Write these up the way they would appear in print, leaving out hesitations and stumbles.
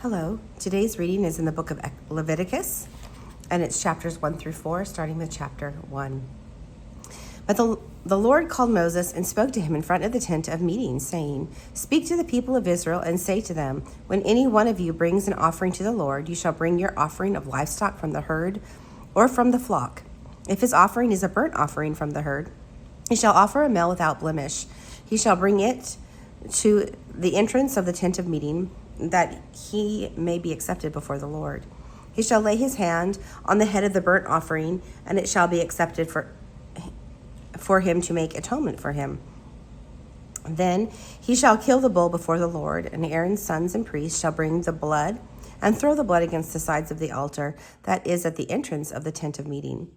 Hello, today's reading is in the book of Leviticus, and it's chapters 1 through 4, starting with chapter 1. But the Lord called Moses and spoke to him in front of the tent of meeting, saying, "Speak to the people of Israel and say to them, when any one of you brings an offering to the Lord, you shall bring your offering of livestock from the herd or from the flock. If his offering is a burnt offering from the herd, he shall offer a male without blemish. He shall bring it to the entrance of the tent of meeting, that he may be accepted before the Lord. He shall lay his hand on the head of the burnt offering, and it shall be accepted for him to make atonement for him. Then he shall kill the bull before the Lord, and Aaron's sons and priests shall bring the blood and throw the blood against the sides of the altar that is at the entrance of the tent of meeting.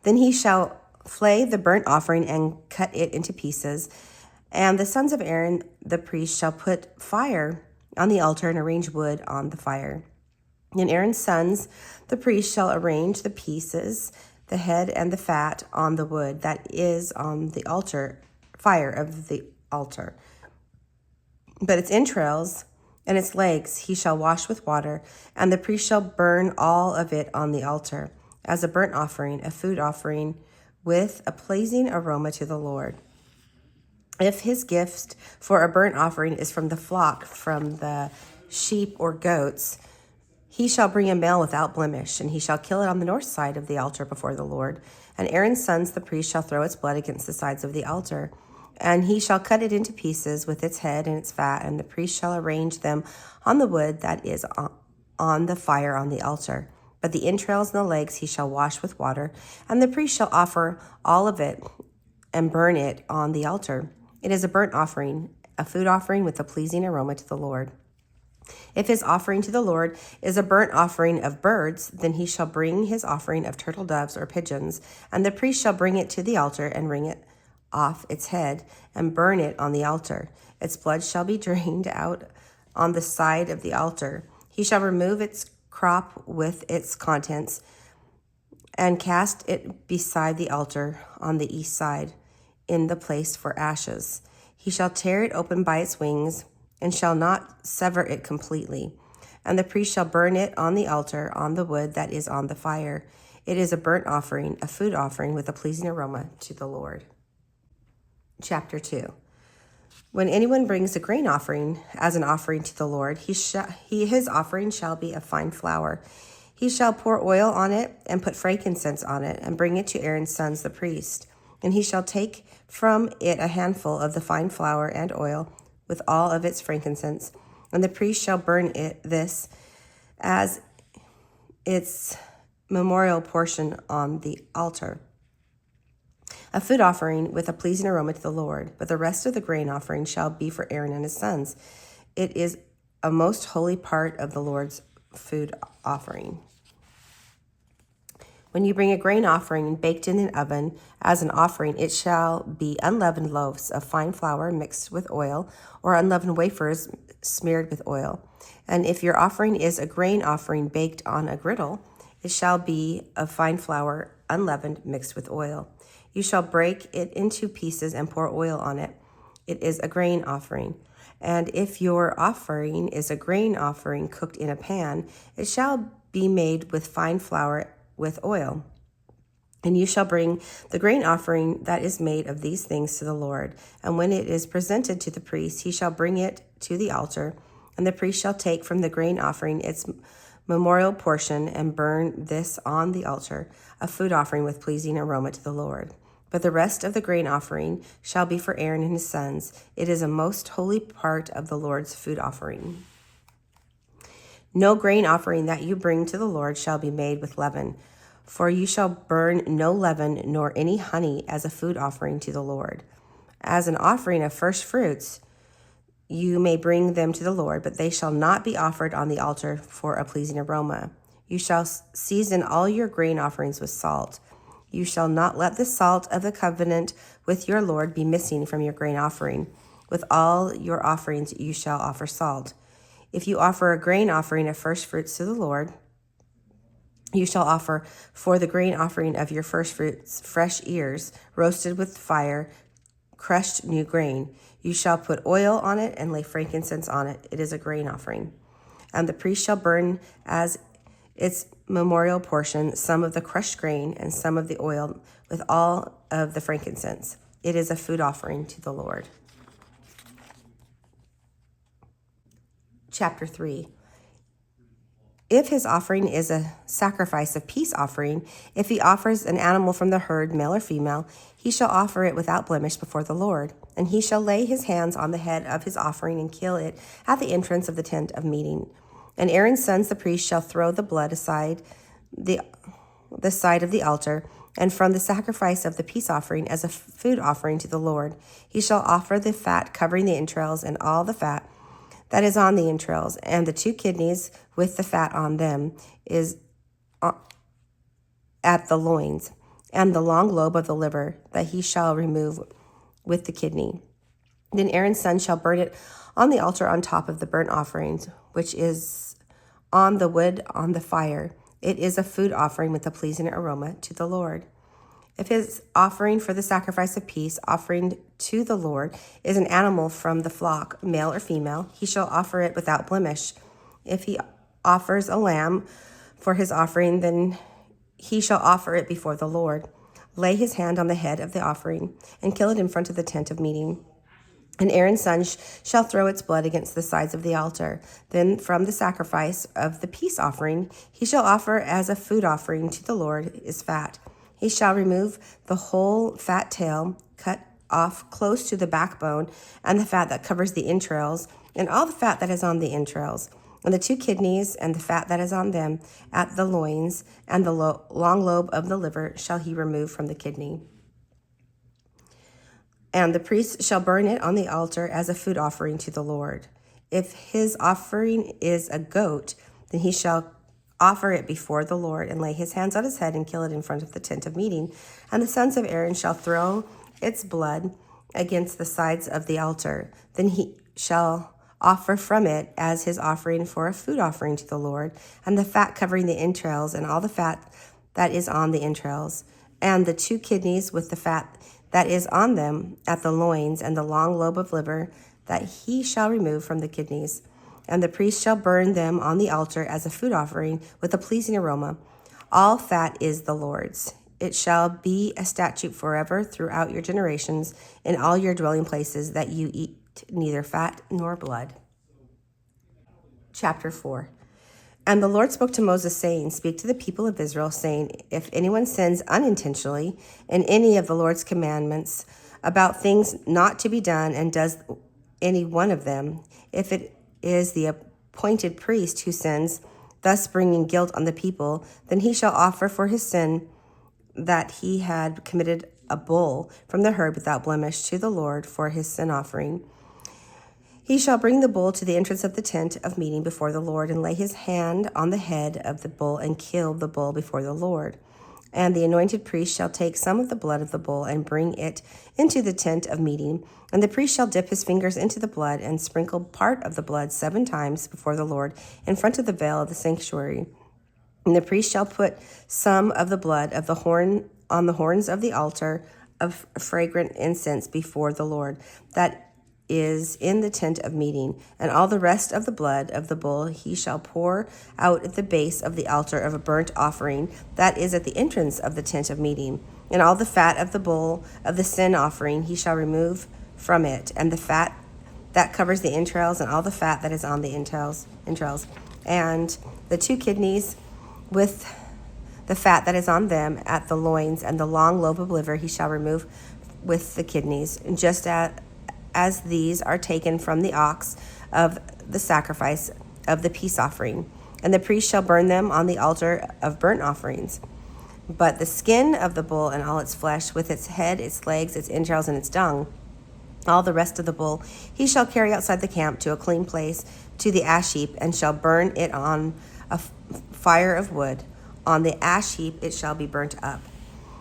Then he shall flay the burnt offering and cut it into pieces, and the sons of Aaron the priest shall put fire on the altar and arrange wood on the fire. And Aaron's sons, the priest, shall arrange the pieces, the head and the fat on the wood that is on the altar, fire of the altar. But its entrails and its legs he shall wash with water, and the priest shall burn all of it on the altar, as a burnt offering, a food offering, with a pleasing aroma to the Lord. If his gift for a burnt offering is from the flock, from the sheep or goats, he shall bring a male without blemish, and he shall kill it on the north side of the altar before the Lord. And Aaron's sons, the priest, shall throw its blood against the sides of the altar, and he shall cut it into pieces with its head and its fat, and the priest shall arrange them on the wood that is on the fire on the altar. But the entrails and the legs he shall wash with water, and the priest shall offer all of it and burn it on the altar. It is a burnt offering, a food offering with a pleasing aroma to the Lord. If his offering to the Lord is a burnt offering of birds, then he shall bring his offering of turtle doves or pigeons, and the priest shall bring it to the altar and wring it off its head and burn it on the altar. Its blood shall be drained out on the side of the altar. He shall remove its crop with its contents and cast it beside the altar on the east side, in the place for ashes. He shall tear it open by its wings, and shall not sever it completely. And the priest shall burn it on the altar on the wood that is on the fire. It is a burnt offering, a food offering with a pleasing aroma to the Lord. Chapter 2. When anyone brings a grain offering as an offering to the Lord, his offering shall be of fine flour. He shall pour oil on it and put frankincense on it, and bring it to Aaron's sons the priest. And he shall take from it a handful of the fine flour and oil with all of its frankincense, and the priest shall burn this as its memorial portion on the altar, a food offering with a pleasing aroma to the Lord. But the rest of the grain offering shall be for Aaron and his sons. It is a most holy part of the Lord's food offering. When you bring a grain offering baked in an oven as an offering, it shall be unleavened loaves of fine flour mixed with oil, or unleavened wafers smeared with oil. And if your offering is a grain offering baked on a griddle, it shall be of fine flour unleavened mixed with oil. You shall break it into pieces and pour oil on it. It is a grain offering. And if your offering is a grain offering cooked in a pan, it shall be made with fine flour with oil. And you shall bring the grain offering that is made of these things to the Lord. And when it is presented to the priest, he shall bring it to the altar, and the priest shall take from the grain offering its memorial portion and burn this on the altar, a food offering with pleasing aroma to the Lord. But the rest of the grain offering shall be for Aaron and his sons. It is a most holy part of the Lord's food offering. No grain offering that you bring to the Lord shall be made with leaven, for you shall burn no leaven nor any honey as a food offering to the Lord. As an offering of first fruits, you may bring them to the Lord, but they shall not be offered on the altar for a pleasing aroma. You shall season all your grain offerings with salt. You shall not let the salt of the covenant with your Lord be missing from your grain offering. With all your offerings you shall offer salt. If you offer a grain offering of first fruits to the Lord, you shall offer for the grain offering of your first fruits fresh ears, roasted with fire, crushed new grain. You shall put oil on it and lay frankincense on it. It is a grain offering. And the priest shall burn as its memorial portion some of the crushed grain and some of the oil with all of the frankincense. It is a food offering to the Lord. Chapter 3. If his offering is a sacrifice of peace offering, if he offers an animal from the herd, male or female, he shall offer it without blemish before the Lord. And he shall lay his hands on the head of his offering and kill it at the entrance of the tent of meeting. And Aaron's sons, the priests, shall throw the blood aside the side of the altar, and from the sacrifice of the peace offering as a food offering to the Lord. He shall offer the fat covering the entrails and all the fat that is on the entrails, and the 2 kidneys with the fat on them is at the loins, and the long lobe of the liver that he shall remove with the kidney. Then Aaron's son shall burn it on the altar on top of the burnt offerings, which is on the wood on the fire. It is a food offering with a pleasing aroma to the Lord. If his offering for the sacrifice of peace, offering to the Lord, is an animal from the flock, male or female, he shall offer it without blemish. If he offers a lamb for his offering, then he shall offer it before the Lord. Lay his hand on the head of the offering and kill it in front of the tent of meeting. And Aaron's son shall throw its blood against the sides of the altar. Then from the sacrifice of the peace offering, he shall offer as a food offering to the Lord is fat. He shall remove the whole fat tail, cut off close to the backbone, and the fat that covers the entrails, and all the fat that is on the entrails, and the 2 kidneys, and the fat that is on them, at the loins, and the long lobe of the liver shall he remove from the kidney. And the priest shall burn it on the altar as a food offering to the Lord. If his offering is a goat, then he shall offer it before the Lord, and lay his hands on his head and kill it in front of the tent of meeting. And the sons of Aaron shall throw its blood against the sides of the altar. Then he shall offer from it as his offering for a food offering to the Lord, and the fat covering the entrails, and all the fat that is on the entrails, and the 2 kidneys with the fat that is on them at the loins, and the long lobe of liver that he shall remove from the kidneys. And the priest shall burn them on the altar as a food offering with a pleasing aroma. All fat is the Lord's. It shall be a statute forever throughout your generations in all your dwelling places, that you eat neither fat nor blood. Chapter 4. And the Lord spoke to Moses, saying, Speak to the people of Israel, saying, If anyone sins unintentionally in any of the Lord's commandments about things not to be done, and does any one of them, if it is the appointed priest who sins, thus bringing guilt on the people, then he shall offer for his sin that he had committed a bull from the herd without blemish to the Lord for his sin offering. He shall bring the bull to the entrance of the tent of meeting before the Lord, and lay his hand on the head of the bull and kill the bull before the Lord. And the anointed priest shall take some of the blood of the bull and bring it into the tent of meeting. And the priest shall dip his fingers into the blood and sprinkle part of the blood 7 times before the Lord in front of the veil of the sanctuary. And the priest shall put some of the blood of the horn on the horns of the altar of fragrant incense before the Lord, that is in the tent of meeting, and all the rest of the blood of the bull he shall pour out at the base of the altar of a burnt offering that is at the entrance of the tent of meeting. And all the fat of the bull of the sin offering he shall remove from it, and the fat that covers the entrails, and all the fat that is on the entrails, and the 2 kidneys with the fat that is on them at the loins, and the long lobe of liver he shall remove with the kidneys, just as these are taken from the ox of the sacrifice of the peace offering. And the priest shall burn them on the altar of burnt offerings. But the skin of the bull and all its flesh, with its head, its legs, its entrails, and its dung, all the rest of the bull, he shall carry outside the camp to a clean place, to the ash heap, and shall burn it on a fire of wood. On the ash heap it shall be burnt up.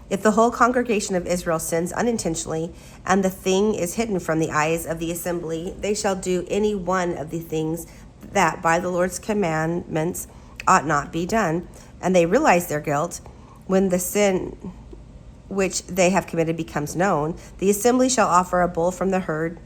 If the whole congregation of Israel sins unintentionally, and the thing is hidden from the eyes of the assembly, they shall do any one of the things that by the Lord's commandments ought not be done, and they realize their guilt. When the sin which they have committed becomes known, the assembly shall offer a bull from the herd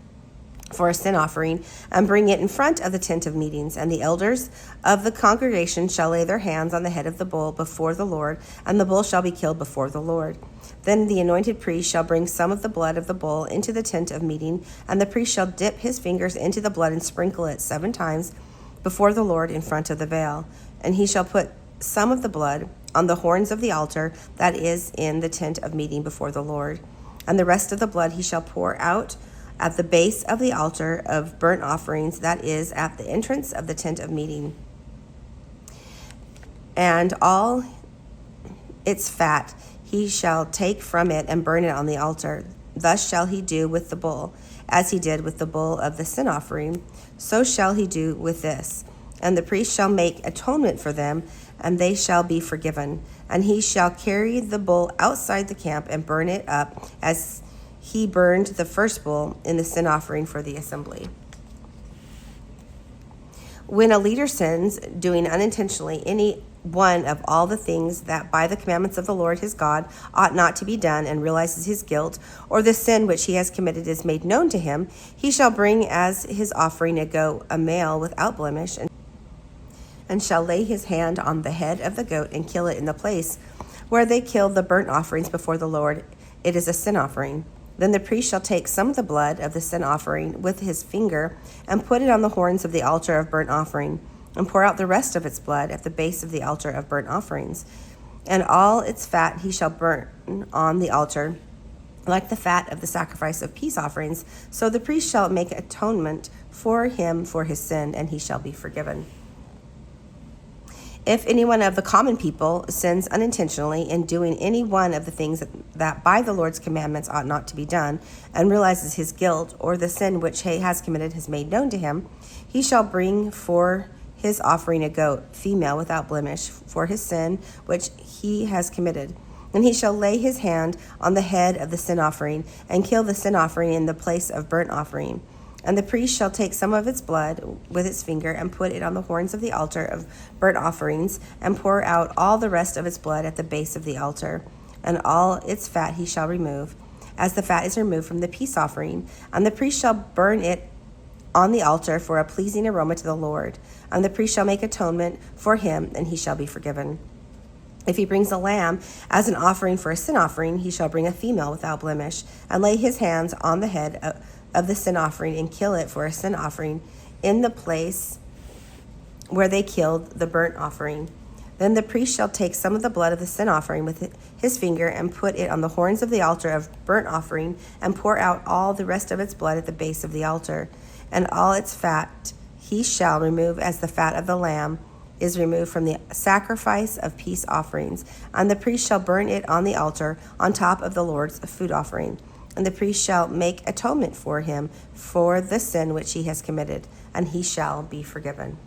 for a sin offering, and bring it in front of the tent of meetings. And the elders of the congregation shall lay their hands on the head of the bull before the Lord, and the bull shall be killed before the Lord. Then the anointed priest shall bring some of the blood of the bull into the tent of meeting, and the priest shall dip his fingers into the blood and sprinkle it 7 times before the Lord in front of the veil. And he shall put some of the blood on the horns of the altar that is in the tent of meeting before the Lord. And the rest of the blood he shall pour out at the base of the altar of burnt offerings that is at the entrance of the tent of meeting. And all its fat he shall take from it and burn it on the altar. Thus shall he do with the bull, as he did with the bull of the sin offering, so shall he do with this. And the priest shall make atonement for them, and they shall be forgiven. And he shall carry the bull outside the camp and burn it up as he burned the first bull in the sin offering for the assembly. When a leader sins, doing unintentionally any one of all the things that by the commandments of the Lord his God ought not to be done, and realizes his guilt, or the sin which he has committed is made known to him, he shall bring as his offering a goat, a male without blemish, and shall lay his hand on the head of the goat and kill it in the place where they kill the burnt offerings before the Lord. It is a sin offering. Then the priest shall take some of the blood of the sin offering with his finger and put it on the horns of the altar of burnt offering, and pour out the rest of its blood at the base of the altar of burnt offerings. And all its fat he shall burn on the altar, like the fat of the sacrifice of peace offerings. So the priest shall make atonement for him for his sin, and he shall be forgiven. If anyone of the common people sins unintentionally in doing any one of the things that by the Lord's commandments ought not to be done, and realizes his guilt, or the sin which he has committed is made known to him, he shall bring for his offering a goat, female without blemish, for his sin which he has committed. And he shall lay his hand on the head of the sin offering, and kill the sin offering in the place of burnt offering. And the priest shall take some of its blood with its finger, and put it on the horns of the altar of burnt offerings, and pour out all the rest of its blood at the base of the altar. And all its fat he shall remove, as the fat is removed from the peace offering. And the priest shall burn it on the altar for a pleasing aroma to the Lord. And the priest shall make atonement for him, and he shall be forgiven. If he brings a lamb as an offering for a sin offering, he shall bring a female without blemish, and lay his hands on the head of the sin offering, and kill it for a sin offering in the place where they killed the burnt offering. Then the priest shall take some of the blood of the sin offering with his finger, and put it on the horns of the altar of burnt offering, and pour out all the rest of its blood at the base of the altar. And all its fat he shall remove, as the fat of the lamb is removed from the sacrifice of peace offerings. And the priest shall burn it on the altar on top of the Lord's food offering. And the priest shall make atonement for him for the sin which he has committed, and he shall be forgiven.